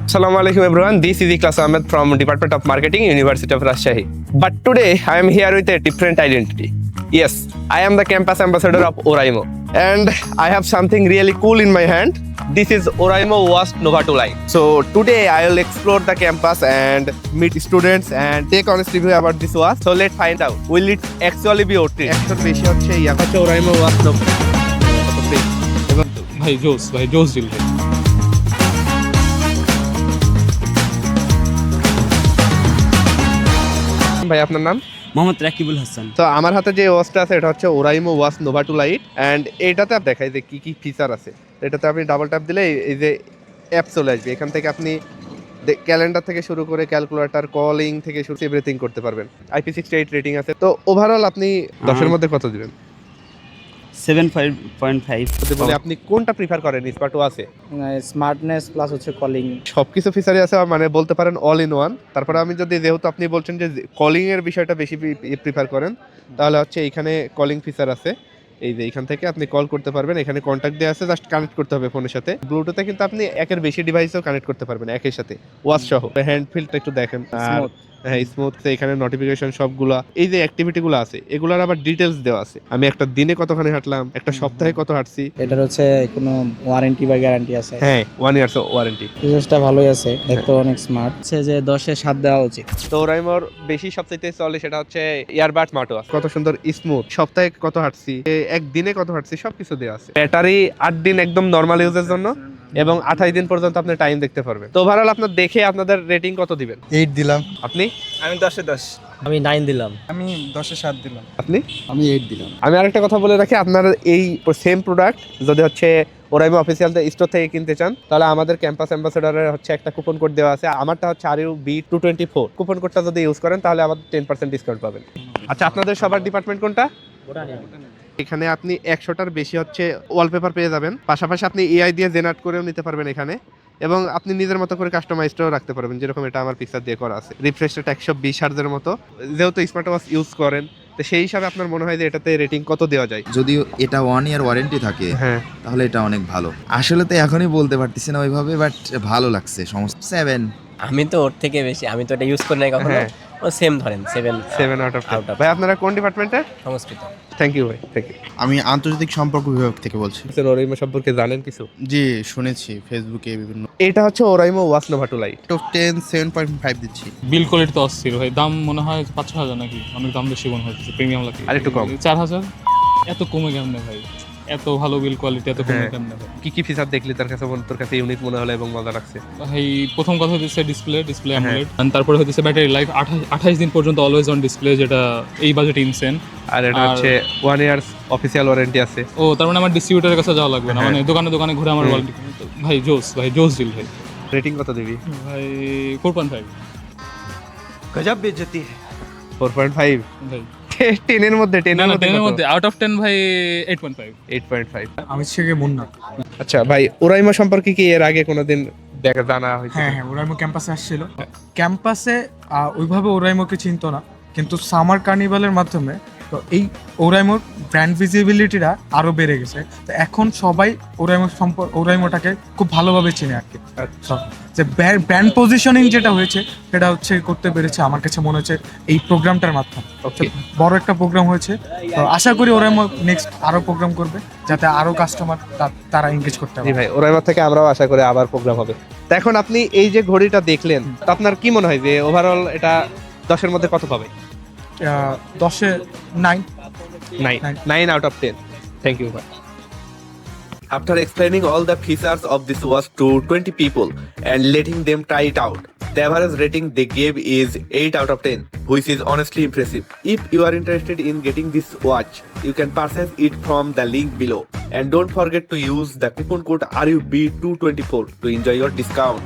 Assalamu alaikum everyone. This is Ikhlas Ahmed from Department of Marketing, University of Rajshahi. But today I am here with a different identity. Yes, I am the campus ambassador of Oraimo, and I have something really cool in my hand. This is Oraimo Wasp Nova 2 line. So today I will explore the campus and meet students and take honest review about this wasp. So let's find out. Will it actually be OT? একশোর বেশি হচ্ছে Oraimo Wasp Nova. ভাই জোস deal ভাই। ভাই আপনার নাম? মোহাম্মদ রাকিবুল হাসান। তো আমার হাতে যে ওয়াচটা আছে এটা হচ্ছে Oraimo watch Nova 2 light, and এইটাতে দেখাই যে কি কি ফিচার আছে। এটাতে আপনি ডাবল ট্যাপ দিলে এই যে অ্যাপ চলে আসবে, এখান থেকে আপনি ক্যালেন্ডার থেকে শুরু করে ক্যালকুলেটর, কলিং থেকে শুরু এভরিথিং করতে পারবেন। IP68 রেটিং আছে। তো ওভারঅল আপনি 10 এর মধ্যে কত দিবেন? 7.5। বলে আপনি কোনটা প্রিফার করেন? স্মার্ট ওয়াচে স্মার্টনেস প্লাস হচ্ছে কলিং সবকিছু ফিচারই আছে, মানে বলতে পারেন অল ইন ওয়ান। তারপরে আমি যদি, যেহেতু আপনি বলছেন যে কলিং এর বিষয়টা বেশি প্রিফার করেন, তাহলে হচ্ছে এইখানে কলিং ফিচার আছে। এই যে এখান থেকে আপনি কল করতে পারবেন, এখানে কন্ট্যাক্ট দেওয়া আছে, জাস্ট কানেক্ট করতে হবে ফোনের সাথে। ব্লুটুথে কিন্তু আপনি একের বেশি ডিভাইসও কানেক্ট করতে পারবেন একই সাথে, ওয়াচ সহ। হ্যান্ড ফিলটা একটু দেখেন, আর হ্যাঁ স্মুথ। এখানে নোটিফিকেশন সবগুলা, এই যে অ্যাক্টিভিটি গুলো আছে এগুলোর আবার ডিটেলস দেওয়া আছে। আমি একটা দিনে কতখানি হাঁটলাম, একটা সপ্তাহে কত হাঁটছি। এটার হচ্ছে কোনো ওয়ারেন্টি বা গ্যারান্টি আছে? হ্যাঁ, 1 ইয়ার্স ওয়ারেন্টি। ফিচারসটা ভালোই আছে, দেখতে অনেক স্মার্ট। হচ্ছে যে 10-এ 7 দেওয়া উচিত। তো ওরাইমোর বেশি সবচাইতে চলে সেটা হচ্ছে ইয়ারবাড স্মার্ট ওয়াচ। কত সুন্দর স্মুথ। সপ্তাহে কত হাঁটছি, একদিনে কত হাঁটছি, সবকিছু দেওয়া আছে। ব্যাটারি 8 দিন একদম নরমাল ইউজের জন্য, এবং 28 দিন পর্যন্ত আপনি টাইম দেখতে পারবেন। তো ওভারঅল আপনার দেখে আপনাদের রেটিং কত দিবেন? 8 দিলাম। আপনি? আমি 10-এ 10। আমি 9 দিলাম। আমি 10-এ 7 দিলাম। আপনি? আমি 8 দিলাম। আমি আরেকটা কথা বলে রাখি, আপনার এই সেম প্রোডাক্ট যদি হচ্ছে ওরাইমো অফিসিয়াল স্টোর থেকে কিনতে চান, তাহলে আমাদের ক্যাম্পাস অ্যাম্বাসেডরের হচ্ছে একটা কুপন কোড দেওয়া আছে। আমারটা হচ্ছে RUB224। কুপন কোডটা যদি ইউজ করেন তাহলে আমাদের 10% ডিসকাউন্ট পাবেন। আচ্ছা, আপনাদের সবার ডিপার্টমেন্ট কোনটা? এখানে আপনি 100টার বেশি হচ্ছে ওয়ালপেপার পেয়ে যাবেন। পাশাপাশি আপনি AI দিয়ে জেনারেট করেও নিতে পারবেন এখানে, এবং আপনি নিজের মতো করে কাস্টমাইজডও রাখতে পারবেন, যেরকম এটা আমার পিকচার দিয়ে করা আছে। রিফ্রেশ রেট 120 হার্জের মতো। যেহেতু স্মার্ট ওয়াচ ইউজ করেন, তো সেই হিসাবে আপনার মনে হয় যে এটাতে রেটিং কত দেওয়া যায়? যদিও এটা 1 ইয়ার ওয়ারেন্টি থাকে, হ্যাঁ, তাহলে এটা অনেক ভালো। আসলে তো এখনই বলতে পারতেছি না ওইভাবে, বাট ভালো লাগছে। সমস্ত 7। আমি তো ওর থেকে বেশি, আমি তো এটা ইউজ করি নাই কখনো। হ্যাঁ। ও সেম ধরেন 7 আউট অফ 10। ভাই আপনারা কোন ডিপার্টমেন্টের? সংস্কৃত। থ্যাংক ইউ ভাই, থ্যাংক ইউ। আমি আন্তর্জাতিক সম্পর্ক বিভাগ থেকে বলছি। ওরাইমো সম্পর্কে জানেন কিছু? জি, শুনেছি ফেসবুকে বিভিন্ন। এটা হচ্ছে Oraimo watch Nova 2 light. Top 10 7.5 দিচ্ছি। বিল কোয়ালিটি তো অস্থির ভাই। দাম মনে হয় 5-6 হাজার নাকি, অনেক দাম বেশি মনে হচ্ছে। প্রিমিয়াম লাগে আর একটু কম। 4,000। এত কমে কেমনে ভাই? এত ভালো বিল কোয়ালিটি এত কমে কেমনে ভাই? কি কি ফিচার দেখলি তোর কাছে ইউনিক মনে হলো এবং মজা লাগছে? ভাই প্রথম কথা হচ্ছে ডিসপ্লে অ্যামোলেড, আর তারপরে হচ্ছে ব্যাটারি লাইফ 28 দিন পর্যন্ত অলওয়েজ অন ডিসপ্লে, যেটা এই বাজেট ইনসেন। আর এটা হচ্ছে 1 ইয়ার্স অফিসিয়াল ওয়ারেন্টি আছে। ও তার মানে আমার ডিস্ট্রিবিউটরের কাছে যাওয়া লাগবে না, মানে দোকানে দোকানে ঘুরে আমার ওয়ারেন্টি। ভাই জোস ডিল ভাই। রেটিং কত দিবি? ভাই 4.5। গজব বেজতি। 4.5 ভাই 10 এর মধ্যে 10 না এর 10 এর মধ্যে মধ্যে আউট অফ 10 ভাই 8.5। 8.5। আমি থেকে মুন্না। আচ্ছা ভাই, ওরাইমো সম্পর্কে কি এর আগে কোনোদিন জানা হয়েছে? হ্যাঁ, ওরাইমো ক্যাম্পাসে আসছিল। ক্যাম্পাসে ওইভাবে ওরাইমোকে চিনতো না, কিন্তু সামার কার্নিভালের মাধ্যমে তো এই ওরাইমোর ব্র্যান্ড ভিজিবিলিটিটা আরও বেড়ে গেছে। তো এখন সবাই ওরাইমোটাকে খুব ভালোভাবে চিনে আর কি। আচ্ছা, যে ব্র্যান্ড পজিশনিং যেটা হয়েছে সেটা হচ্ছে করতে পেরেছে আমার কাছে মনে হচ্ছে এই প্রোগ্রামটার মাধ্যমে। ওকে। বড় একটা প্রোগ্রাম হয়েছে, তো আশা করি ওরাইমো নেক্সট আরও প্রোগ্রাম করবে, যাতে আরও কাস্টমার তারা এঙ্গেজ করতে জি পারে। ভাই, ওরাইমো থেকে আমরাও আশা করি আবার প্রোগ্রাম হবে। তো এখন আপনি এই যে ঘড়িটা দেখলেন, তো আপনার কি মনে হয় যে ওভারঅল এটা 10 এর মধ্যে কত পাবে? 10-এ 9। 9 out of 10. Thank you. After explaining all the features of this watch to 20 people and letting them try it out, the average rating they gave is 8 out of 10, which is honestly impressive. If you are interested in getting this watch, you can purchase it from the link below. And don't forget to use the coupon code RUB224 to enjoy your discount.